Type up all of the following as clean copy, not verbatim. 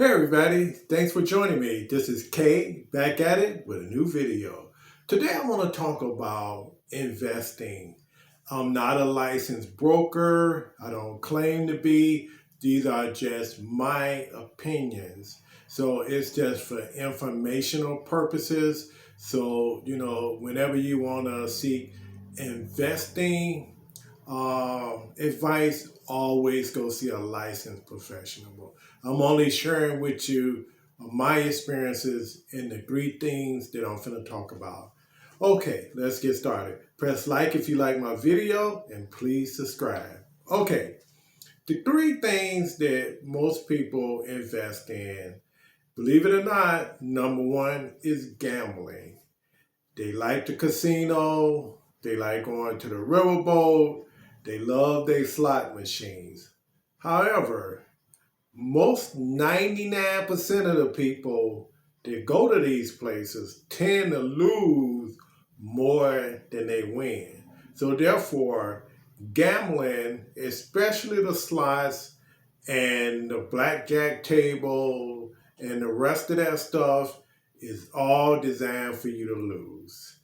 Hey everybody, thanks for joining me. This is Kay back at it with a new video. Today I want to talk about investing. I'm not a licensed broker. I don't claim to be. These are just my opinions. So it's just for informational purposes. So, whenever you want to seek investing advice, always go see a licensed professional. I'm only sharing with you my experiences and the three things that I'm finna talk about. Okay, let's get started. Press like if you like my video and please subscribe. Okay, the three things that most people invest in, believe it or not, number one is gambling. They like the casino, they like going to the riverboat, they love their slot machines. However, most 99% of the people that go to these places tend to lose more than they win. So therefore, gambling, especially the slots and the blackjack table and the rest of that stuff, is all designed for you to lose.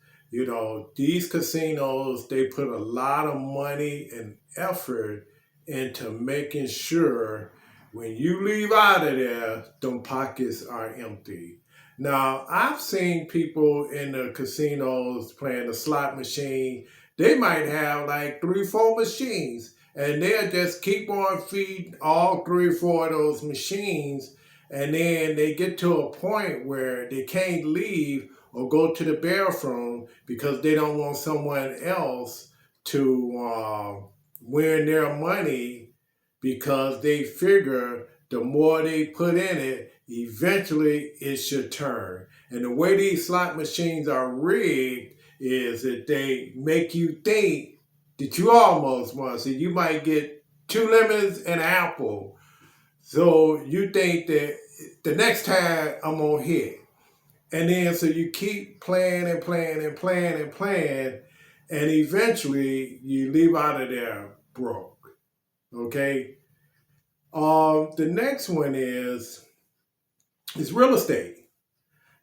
These casinos, they put a lot of money and effort into making sure when you leave out of there, them pockets are empty. Now, I've seen people in the casinos playing the slot machine. They might have like 3, 4 machines, and they'll just keep on feeding all 3, 4 of those machines, and then they get to a point where they can't leave or go to the bathroom because they don't want someone else to win their money, because they figure the more they put in it, eventually it should turn. And the way these slot machines are rigged is that they make you think that you almost won. So you might get 2 lemons and an apple. So you think that the next time I'm gonna hit. And then so you keep playing and playing and playing and playing, and eventually you leave out of there broke. Okay? The next one is real estate.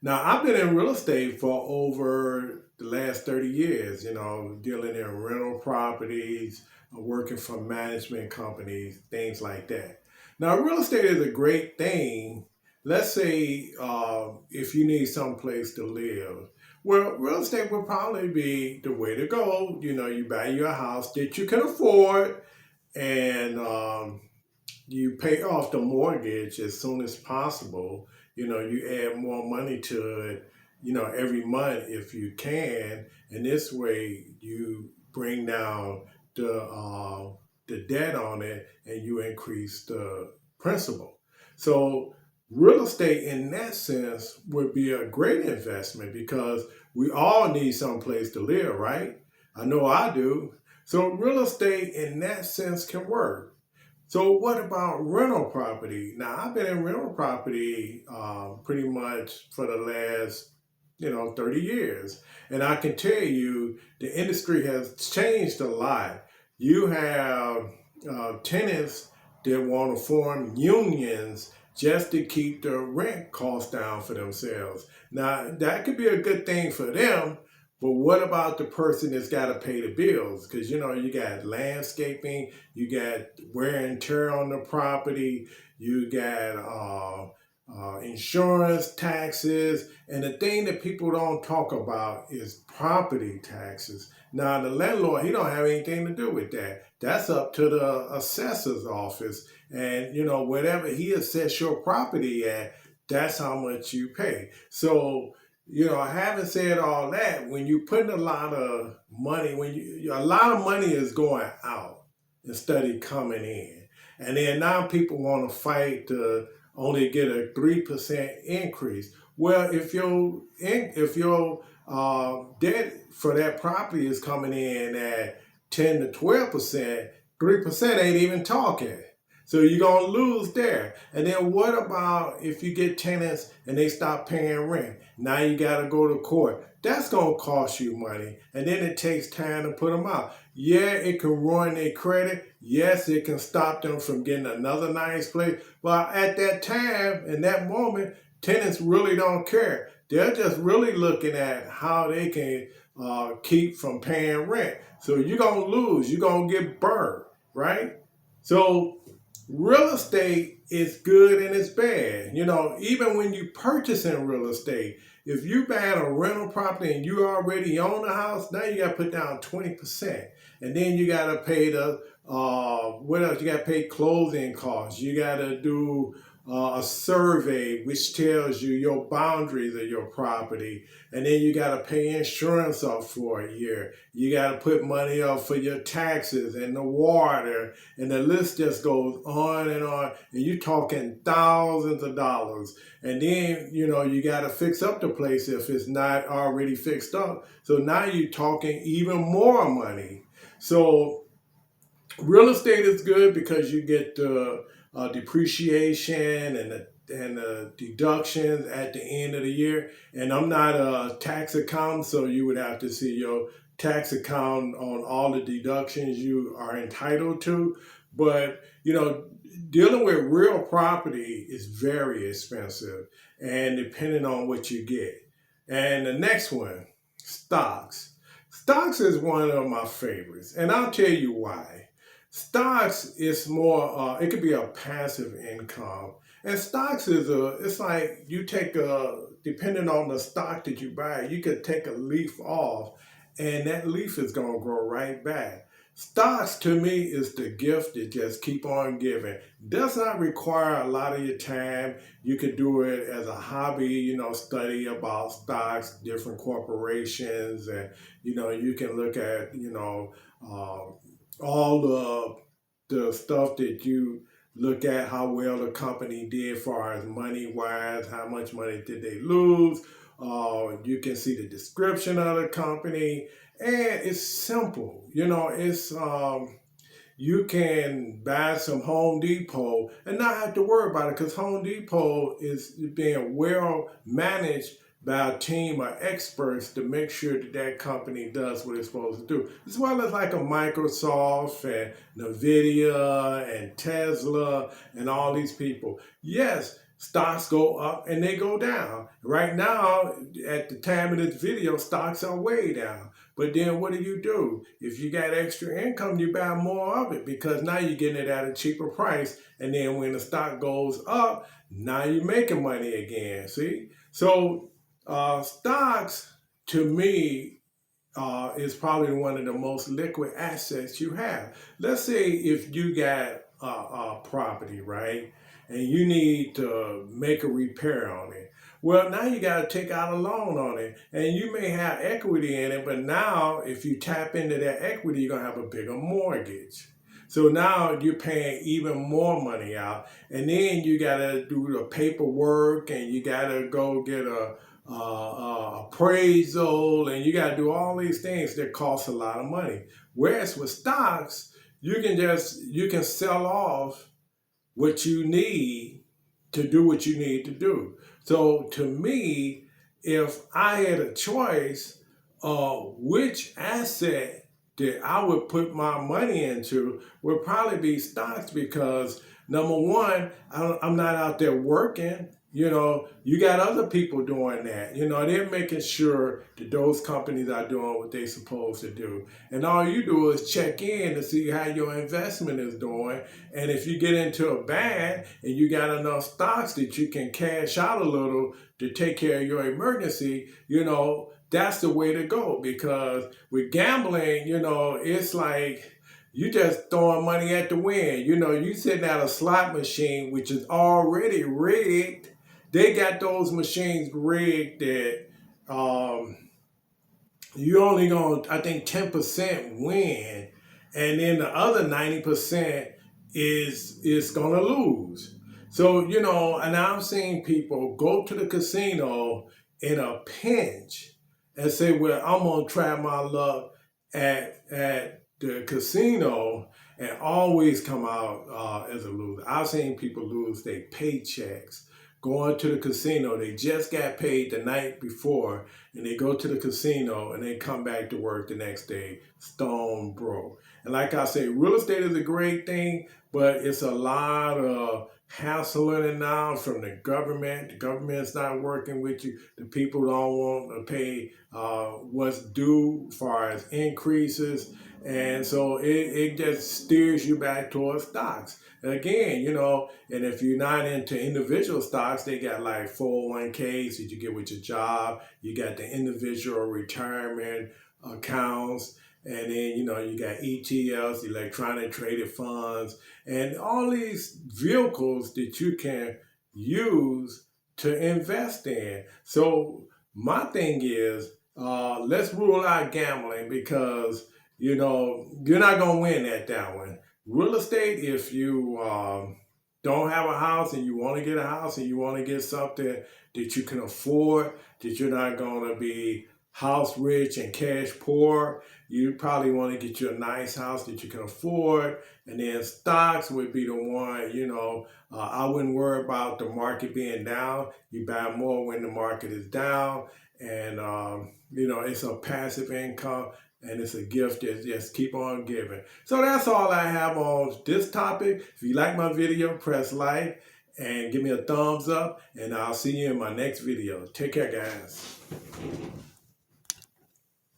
Now, I've been in real estate for over the last 30 years, dealing in rental properties, working for management companies, things like that. Now, real estate is a great thing. Let's say if you need some place to live. Well, real estate will probably be the way to go. You buy your house that you can afford, and you pay off the mortgage as soon as possible. You add more money to it, every month if you can. And this way you bring down the debt on it and you increase the principal. So real estate in that sense would be a great investment because we all need some place to live, right? I know I do. So real estate in that sense can work. So what about rental property? Now, I've been in rental property pretty much for the last, 30 years. And I can tell you the industry has changed a lot. You have tenants that want to form unions just to keep the rent costs down for themselves. Now, that could be a good thing for them, but what about the person that's got to pay the bills? Because, you got landscaping, you got wear and tear on the property, you got insurance, taxes, and the thing that people don't talk about is property taxes. Now, the landlord, he don't have anything to do with that. That's up to the assessor's office. And, whatever he assess your property at, that's how much you pay. So, having said all that, when you put a lot of money, a lot of money is going out instead of coming in. And then now people want to fight to only get a 3% increase. Well, if your debt for that property is coming in at 10 to 12%, 3% ain't even talking. So you're going to lose there. And then what about if you get tenants and they stop paying rent? Now you got to go to court. That's going to cost you money. And then it takes time to put them out. Yeah, it can ruin their credit. Yes, it can stop them from getting another nice place. But at that time, in that moment, tenants really don't care. They're just really looking at how they can keep from paying rent. So you're going to lose. You're going to get burned, right? So real estate is good and it's bad. You know, even when you purchasing real estate, if you buy a rental property and you already own a house, now you got to put down 20%. And then you got to pay the, what else? You got to pay closing costs. You got to do a survey which tells you your boundaries of your property. And then you got to pay insurance up for a year. You got to put money up for your taxes and the water. And the list just goes on and on. And you're talking thousands of dollars. And then, you know, you got to fix up the place if it's not already fixed up. So now you're talking even more money. So real estate is good because you get the depreciation and the deductions at the end of the year. And I'm not a tax accountant, so you would have to see your tax account on all the deductions you are entitled to. But, you know, dealing with real property is very expensive and depending on what you get. And the next one, stocks. Stocks is one of my favorites, and I'll tell you why. Stocks is more, it could be a passive income. And stocks is it's like you take depending on the stock that you buy, you could take a leaf off and that leaf is going to grow right back. Stocks to me is the gift that just keep on giving. Does not require a lot of your time. You could do it as a hobby, you know, study about stocks, different corporations, and, you know, you can look at, you know, all the stuff that you look at, how well the company did as far as money wise, how much money did they lose. You can see the description of the company, and it's simple. You know, it's you can buy some Home Depot and not have to worry about it because Home Depot is being well managed by a team of experts to make sure that that company does what it's supposed to do. As well as like a Microsoft and Nvidia and Tesla and all these people. Yes, stocks go up and they go down. Right now, at the time of this video, stocks are way down. But then what do? If you got extra income, you buy more of it because now you're getting it at a cheaper price. And then when the stock goes up, now you're making money again. See? So stocks, to me, is probably one of the most liquid assets you have. Let's say if you got a property, right, and you need to make a repair on it. Well, now you got to take out a loan on it, and you may have equity in it, but now if you tap into that equity, you're going to have a bigger mortgage. So now you're paying even more money out, and then you got to do the paperwork, and you got to go get a appraisal, and you got to do all these things that cost a lot of money. Whereas with stocks, you can sell off what you need to do what you need to do. So to me, if I had a choice of which asset that I would put my money into, would probably be stocks because number one, I'm not out there working. You know, you got other people doing that. You know, they're making sure that those companies are doing what they're supposed to do. And all you do is check in to see how your investment is doing. And if you get into a bad and you got enough stocks that you can cash out a little to take care of your emergency, you know, that's the way to go. Because with gambling, you know, it's like you just throwing money at the wind. You know, you sitting at a slot machine, which is already rigged. They got those machines rigged that you only going, I think 10% win, and then the other 90% is going to lose. So, you know, and I've seen people go to the casino in a pinch and say, well, I'm going to try my luck at the casino and always come out as a loser. I've seen people lose their paychecks going to the casino. They just got paid the night before, and they go to the casino and they come back to work the next day stone broke. And like I say, real estate is a great thing, but it's a lot of hassling now from the government. The government's not working with you. The people don't want to pay what's due as far as increases. And so it just steers you back towards stocks. Again, you know, and if you're not into individual stocks, they got like 401ks that you get with your job. You got the individual retirement accounts. And then, you know, you got ETFs, electronic traded funds, and all these vehicles that you can use to invest in. So my thing is, let's rule out gambling because, you know, you're not going to win at that one. Real estate, if you don't have a house and you want to get a house and you want to get something that you can afford, that you're not going to be house rich and cash poor, you probably want to get you a nice house that you can afford. And then stocks would be the one, you know, I wouldn't worry about the market being down. You buy more when the market is down. And, you know, it's a passive income and it's a gift that just keep on giving. So that's all I have on this topic. If you like my video, press like and give me a thumbs up, and I'll see you in my next video. Take care, guys.